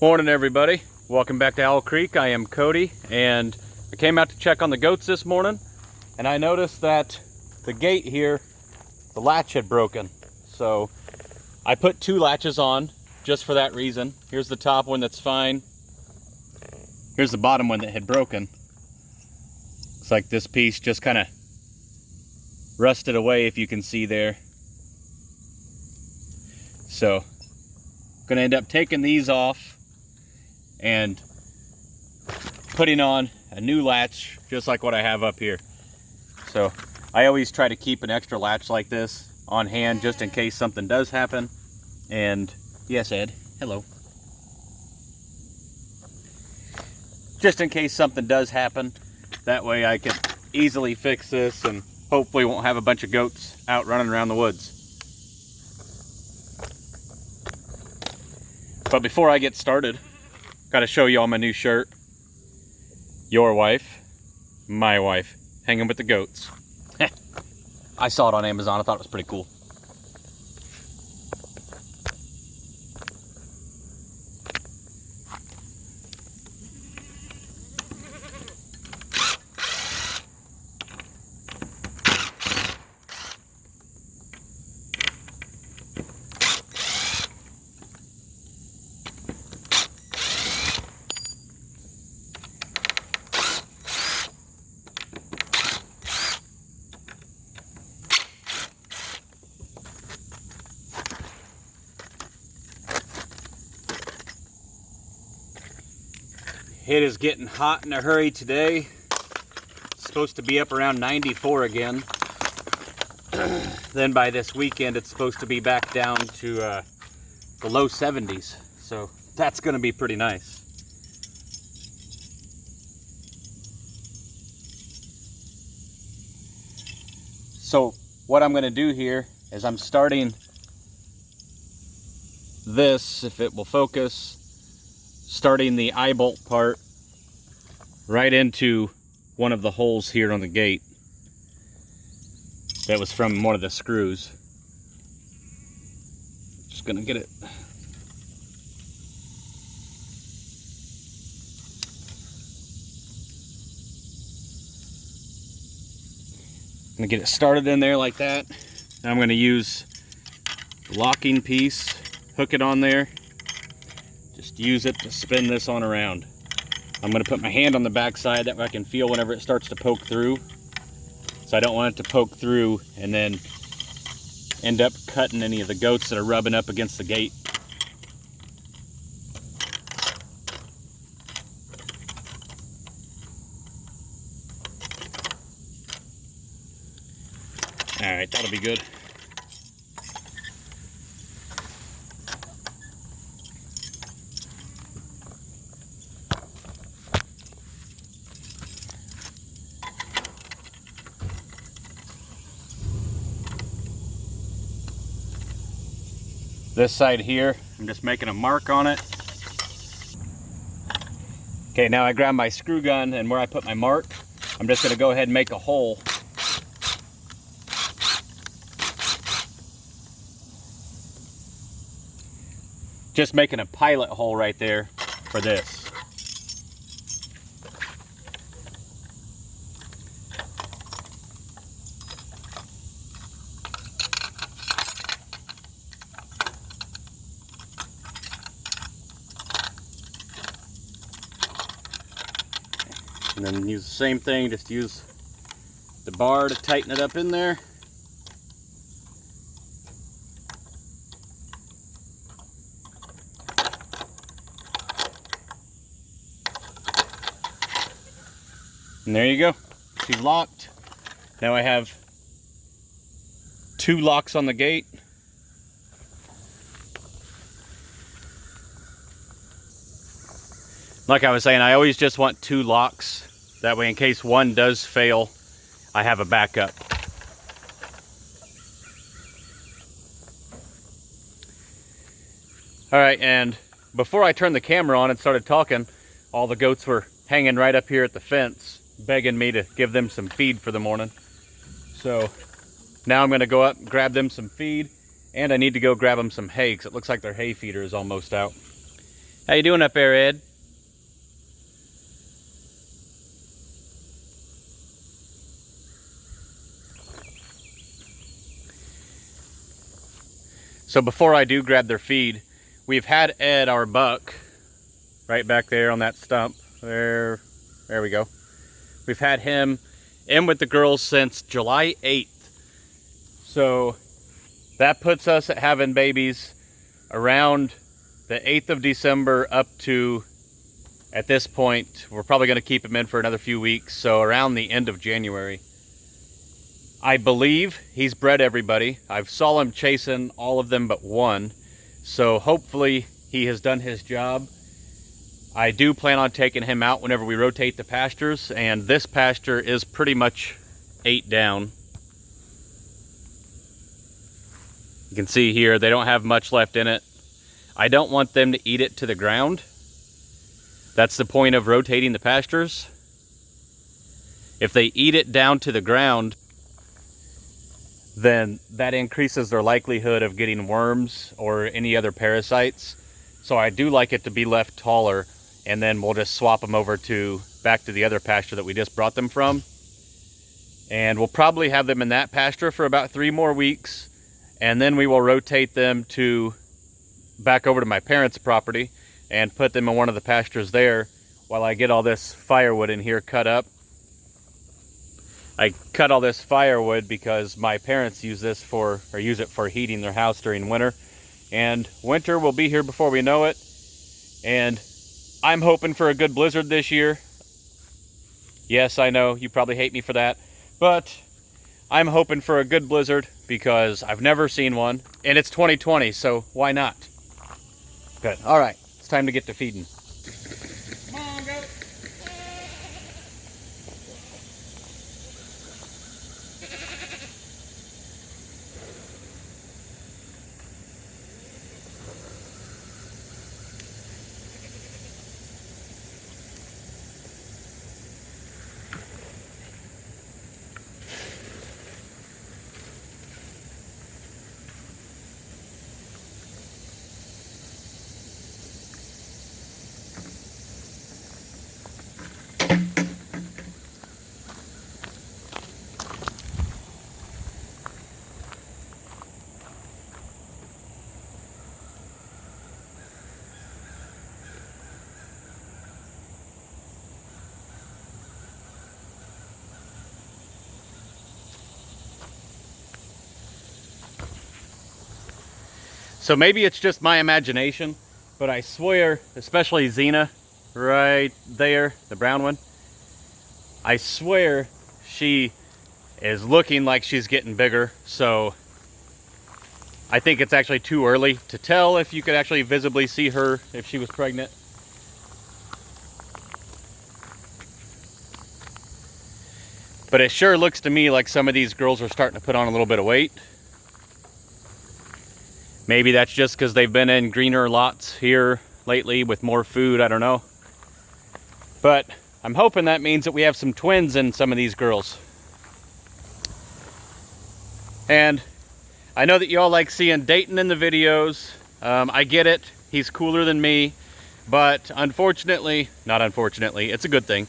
Morning everybody, welcome back to Owl Creek. I am Cody and I came out to check on the goats this morning and I noticed that the gate here, the latch had broken. So I put two latches on just for that reason. Here's the top one that's fine. Here's the bottom one that had broken. Looks like this piece just kind of rusted away, if you can see there. So gonna end up taking these off and putting on a new latch just like what I have up here. So I always try to keep an extra latch like this on hand just in case something does happen. And yes, Ed, hello. Just in case something does happen, that way I can easily fix this and hopefully won't have a bunch of goats out running around the woods. But before I get started, got to show you all my new shirt. Your wife, my wife, hanging with the goats. I saw it on Amazon. I thought it was pretty cool. It is getting hot in a hurry today. It's supposed to be up around 94 again. Then by this weekend, it's supposed to be back down to the low 70s. So that's gonna be pretty nice. So what I'm gonna do here is I'm starting this, if it will focus, starting the eye bolt part right into one of the holes here on the gate that was from one of the screws. Just gonna get it. Gonna get it started in there like that. Now I'm gonna use the locking piece, hook it on there. Just use it to spin this on around. I'm going to put my hand on the back side, that way I can feel whenever it starts to poke through. So I don't want it to poke through and then end up cutting any of the goats that are rubbing up against the gate. Alright, that'll be good. This side here, I'm just making a mark on it. Okay, now I grab my screw gun, and where I put my mark, I'm just going to go ahead and make a hole. Just making a pilot hole right there for this. And then use the same thing, just use the bar to tighten it up in there. And there you go, she's locked. Now I have two locks on the gate. Like I was saying, I always just want two locks. That way, in case one does fail, I have a backup. All right, and before I turned the camera on and started talking, all the goats were hanging right up here at the fence, begging me to give them some feed for the morning. So now I'm gonna go up and grab them some feed, and I need to go grab them some hay because it looks like their hay feeder is almost out. How you doing up there, Ed? So before I do grab their feed, we've had Ed, our buck, right back there on that stump. There we go. We've had him in with the girls since July 8th. So that puts us at having babies around the 8th of December up to, at this point, we're probably going to keep him in for another few weeks. So around the end of January. I believe he's bred everybody. I've saw him chasing all of them but one. So hopefully he has done his job. I do plan on taking him out whenever we rotate the pastures, and this pasture is pretty much 8 down. You can see here they don't have much left in it. I don't want them to eat it to the ground. That's the point of rotating the pastures. If they eat it down to the ground, then that increases their likelihood of getting worms or any other parasites. So I do like it to be left taller, and then we'll just swap them over back to the other pasture that we just brought them from. And we'll probably have them in that pasture for about 3 more weeks, and then we will rotate them back over to my parents' property and put them in one of the pastures there while I get all this firewood in here cut up. I cut all this firewood because my parents use it for heating their house during winter. And winter will be here before we know it. And I'm hoping for a good blizzard this year. Yes, I know, you probably hate me for that. But I'm hoping for a good blizzard because I've never seen one. And it's 2020, so why not? Good. All right, it's time to get to feeding. Come on, go. So maybe it's just my imagination, but I swear, especially Xena, right there, the brown one, I swear she is looking like she's getting bigger. So I think it's actually too early to tell if you could actually visibly see her if she was pregnant. But it sure looks to me like some of these girls are starting to put on a little bit of weight. Maybe that's just because they've been in greener lots here lately with more food, I don't know. But I'm hoping that means that we have some twins in some of these girls. And I know that y'all like seeing Dayton in the videos. I get it, he's cooler than me. But unfortunately, not unfortunately, it's a good thing.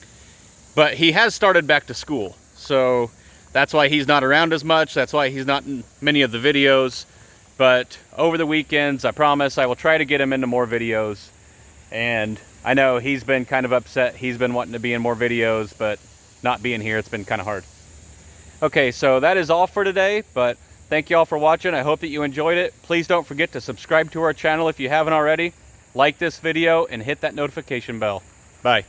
But he has started back to school. So that's why he's not around as much. That's why he's not in many of the videos. But over the weekends, I promise I will try to get him into more videos. And I know he's been kind of upset. He's been wanting to be in more videos, but not being here, it's been kind of hard. Okay, so that is all for today, but thank you all for watching. I hope that you enjoyed it. Please don't forget to subscribe to our channel if you haven't already. Like this video and hit that notification bell. Bye.